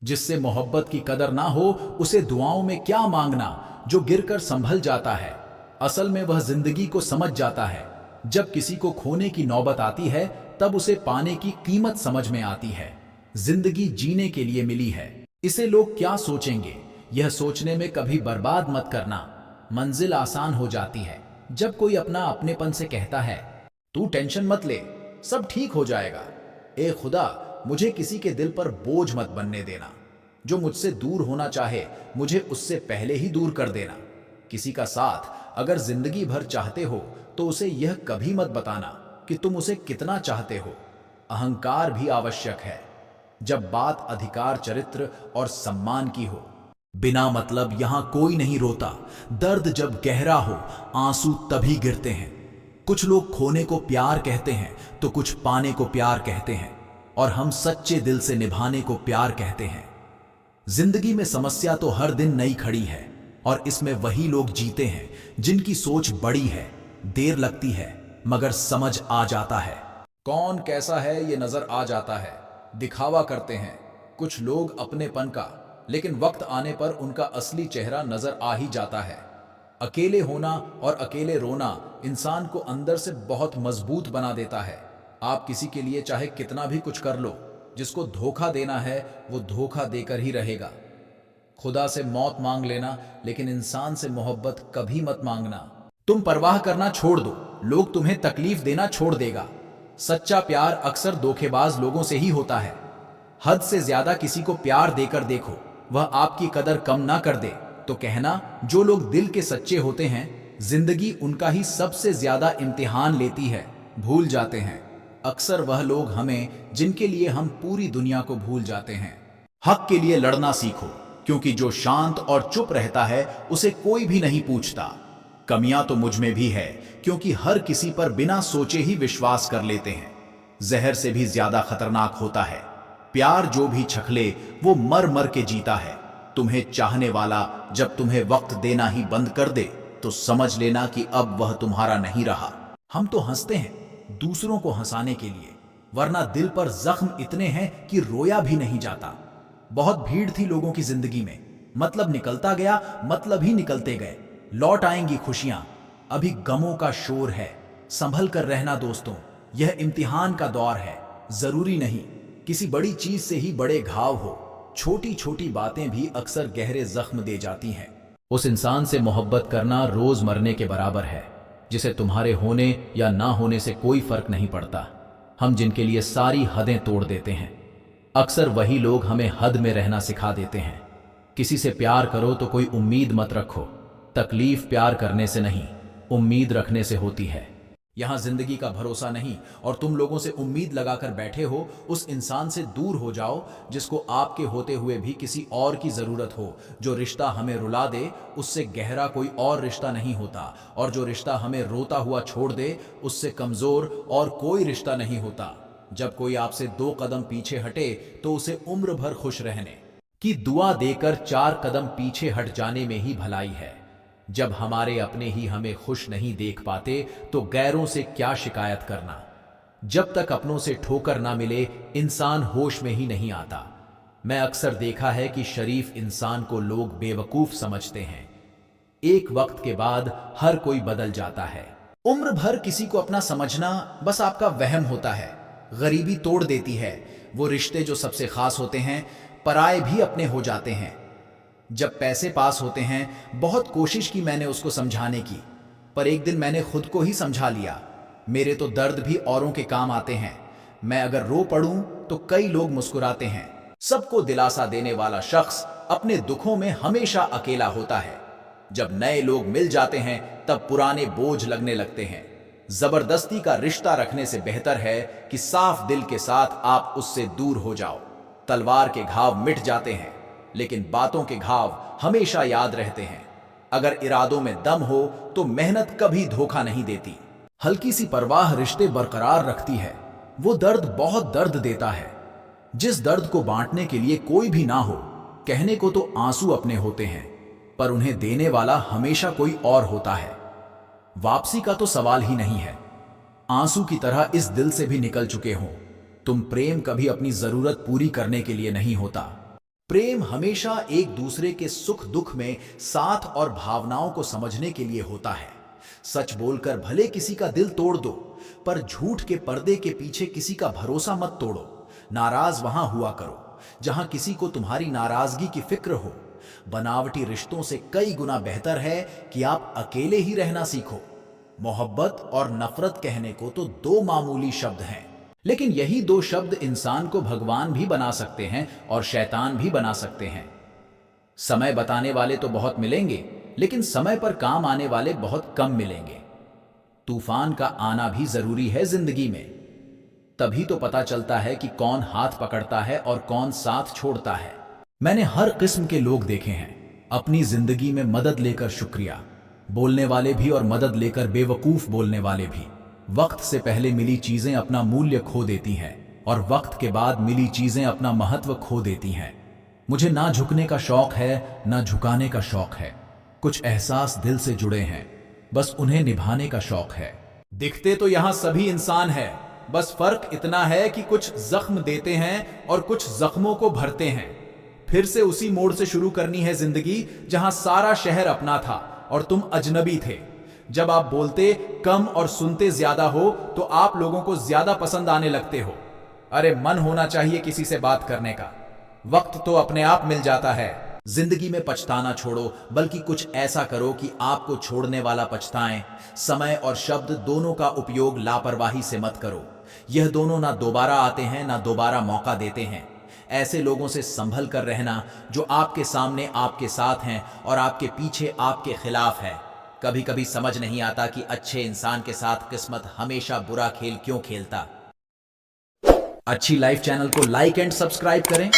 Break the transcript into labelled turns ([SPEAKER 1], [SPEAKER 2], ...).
[SPEAKER 1] जिससे मोहब्बत की कदर ना हो उसे दुआओं में क्या मांगना। जो गिरकर संभल जाता है असल में वह जिंदगी को समझ जाता है। जब किसी को खोने की नौबत आती है तब उसे पाने की कीमत समझ में आती है। जिंदगी जीने के लिए मिली है, इसे लोग क्या सोचेंगे यह सोचने में कभी बर्बाद मत करना। मंजिल आसान हो जाती है जब कोई अपना अपनेपन से कहता है तू टेंशन मत ले, सब ठीक हो जाएगा। ए खुदा, मुझे किसी के दिल पर बोझ मत बनने देना। जो मुझसे दूर होना चाहे मुझे उससे पहले ही दूर कर देना। किसी का साथ अगर जिंदगी भर चाहते हो तो उसे यह कभी मत बताना कि तुम उसे कितना चाहते हो। अहंकार भी आवश्यक है जब बात अधिकार, चरित्र और सम्मान की हो। बिना मतलब यहां कोई नहीं रोता। दर्द जब गहरा हो आंसू तभी गिरते हैं। कुछ लोग खोने को प्यार कहते हैं तो कुछ पाने को प्यार कहते हैं, और हम सच्चे दिल से निभाने को प्यार कहते हैं। जिंदगी में समस्या तो हर दिन नई खड़ी है, और इसमें वही लोग जीते हैं जिनकी सोच बड़ी है। देर लगती है मगर समझ आ जाता है। कौन कैसा है ये नजर आ जाता है। दिखावा करते हैं कुछ लोग अपनेपन का, लेकिन वक्त आने पर उनका असली चेहरा नजर आ ही जाता है। अकेले होना और अकेले रोना इंसान को अंदर से बहुत मजबूत बना देता है। आप किसी के लिए चाहे कितना भी कुछ कर लो, जिसको धोखा देना है वो धोखा देकर ही रहेगा। खुदा से मौत मांग लेना, लेकिन इंसान से मोहब्बत कभी मत मांगना। तुम परवाह करना छोड़ दो, लोग तुम्हें तकलीफ देना छोड़ देगा। सच्चा प्यार अक्सर धोखेबाज लोगों से ही होता है। हद से ज्यादा किसी को प्यार देकर देखो, वह आपकी कदर कम ना कर दे तो कहना जो लोग दिल के सच्चे होते हैं जिंदगी उनका ही सबसे ज्यादा इम्तिहान लेती है। भूल जाते हैं अक्सर वह लोग हमें जिनके लिए हम पूरी दुनिया को भूल जाते हैं। हक के लिए लड़ना सीखो, क्योंकि जो शांत और चुप रहता है उसे कोई भी नहीं पूछता। कमियां तो मुझ में भी है, क्योंकि हर किसी पर बिना सोचे ही विश्वास कर लेते हैं। जहर से भी ज्यादा खतरनाक होता है प्यार। जो भी छखले वो मर मर के जीता है। तुम्हें चाहने वाला जब तुम्हें वक्त देना ही बंद कर दे तो समझ लेना कि अब वह तुम्हारा नहीं रहा। हम तो हंसते हैं दूसरों को हंसाने के लिए, वरना दिल पर जख्म इतने हैं कि रोया भी नहीं जाता। बहुत भीड़ थी लोगों की जिंदगी में, मतलब निकलता गया, मतलब ही निकलते गए। लौट आएंगी खुशियां, अभी गमों का शोर है। संभल कर रहना दोस्तों, यह इम्तिहान का दौर है। जरूरी नहीं किसी बड़ी चीज से ही बड़े घाव हो, छोटी छोटी बातें भी अक्सर गहरे जख्म दे जाती हैं। उस इंसान से मोहब्बत करना रोज मरने के बराबर है, जिसे तुम्हारे होने या ना होने से कोई फर्क नहीं पड़ता। हम जिनके लिए सारी हदें तोड़ देते हैं, अक्सर वही लोग हमें हद में रहना सिखा देते हैं। किसी से प्यार करो तो कोई उम्मीद मत रखो। तकलीफ प्यार करने से नहीं, उम्मीद रखने से होती है। यहां जिंदगी का भरोसा नहीं, और तुम लोगों से उम्मीद लगाकर बैठे हो। उस इंसान से दूर हो जाओ जिसको आपके होते हुए भी किसी और की जरूरत हो। जो रिश्ता हमें रुला दे उससे गहरा कोई और रिश्ता नहीं होता, और जो रिश्ता हमें रोता हुआ छोड़ दे उससे कमजोर और कोई रिश्ता नहीं होता। जब कोई आपसे 2 कदम पीछे हटे तो उसे उम्र भर खुश रहने की दुआ देकर 4 कदम पीछे हट जाने में ही भलाई है। जब हमारे अपने ही हमें खुश नहीं देख पाते तो गैरों से क्या शिकायत करना। जब तक अपनों से ठोकर ना मिले इंसान होश में ही नहीं आता। मैं अक्सर देखा है कि शरीफ इंसान को लोग बेवकूफ समझते हैं। एक वक्त के बाद हर कोई बदल जाता है। उम्र भर किसी को अपना समझना बस आपका वहम होता है। गरीबी तोड़ देती है। वो रिश्ते जो सबसे खास होते हैं पराये भी अपने हो जाते हैं। जब पैसे पास होते हैं बहुत कोशिश की मैंने उसको समझाने की, पर एक दिन मैंने खुद को ही समझा लिया। मेरे तो दर्द भी औरों के काम आते हैं। मैं अगर रो पड़ूं तो कई लोग मुस्कुराते हैं। सबको दिलासा देने वाला शख्स अपने दुखों में हमेशा अकेला होता है। जब नए लोग मिल जाते हैं तब पुराने बोझ लगने लगते हैं। जबरदस्ती का रिश्ता रखने से बेहतर है कि साफ दिल के साथ आप उससे दूर हो जाओ। तलवार के घाव मिट जाते हैं, लेकिन बातों के घाव हमेशा याद रहते हैं। अगर इरादों में दम हो तो मेहनत कभी धोखा नहीं देती। हल्की सी परवाह रिश्ते बरकरार रखती है। वो दर्द बहुत दर्द देता है, जिस दर्द को बांटने के लिए कोई भी ना हो। कहने को तो आंसू अपने होते हैं, पर उन्हें देने वाला हमेशा कोई और होता है। वापसी का तो सवाल ही नहीं है। आंसू की तरह इस दिल से भी निकल चुके हो। तुम प्रेम कभी अपनी जरूरत पूरी करने के लिए नहीं होता। प्रेम हमेशा एक दूसरे के सुख दुख में साथ और भावनाओं को समझने के लिए होता है। सच बोलकर भले किसी का दिल तोड़ दो, पर झूठ के पर्दे के पीछे किसी का भरोसा मत तोड़ो। नाराज वहां हुआ करो जहां किसी को तुम्हारी नाराजगी की फिक्र हो। बनावटी रिश्तों से कई गुना बेहतर है कि आप अकेले ही रहना सीखो। मोहब्बत और नफरत कहने को तो दो मामूली शब्द हैं, लेकिन यही दो शब्द इंसान को भगवान भी बना सकते हैं और शैतान भी बना सकते हैं। समय बताने वाले तो बहुत मिलेंगे, लेकिन समय पर काम आने वाले बहुत कम मिलेंगे। तूफान का आना भी जरूरी है जिंदगी में, तभी तो पता चलता है कि कौन हाथ पकड़ता है और कौन साथ छोड़ता है। मैंने हर किस्म के लोग देखे हैं अपनी जिंदगी में, मदद लेकर शुक्रिया बोलने वाले भी और मदद लेकर बेवकूफ बोलने वाले भी। वक्त से पहले मिली चीजें अपना मूल्य खो देती हैं और वक्त के बाद मिली चीजें अपना महत्व खो देती हैं। मुझे ना झुकने का शौक है ना झुकाने का शौक है। कुछ एहसास दिल से जुड़े हैं, बस उन्हें निभाने का शौक है। दिखते तो यहां सभी इंसान है, बस फर्क इतना है कि कुछ जख्म देते हैं और कुछ जख्मों को भरते हैं। फिर से उसी मोड़ से शुरू करनी है जिंदगी जहां सारा शहर अपना था और तुम अजनबी थे। जब आप बोलते कम और सुनते ज्यादा हो तो आप लोगों को ज्यादा पसंद आने लगते हो। अरे मन होना चाहिए किसी से बात करने का, वक्त तो अपने आप मिल जाता है। जिंदगी में पछताना छोड़ो, बल्कि कुछ ऐसा करो कि आपको छोड़ने वाला पछताए। समय और शब्द दोनों का उपयोग लापरवाही से मत करो। यह दोनों ना दोबारा आते हैं ना दोबारा मौका देते हैं। ऐसे लोगों से संभल कर रहना जो आपके सामने आपके साथ हैं और आपके पीछे आपके खिलाफ है। कभी कभी समझ नहीं आता कि अच्छे इंसान के साथ किस्मत हमेशा बुरा खेल क्यों खेलता। अच्छी लाइफ चैनल को लाइक एंड सब्सक्राइब करें।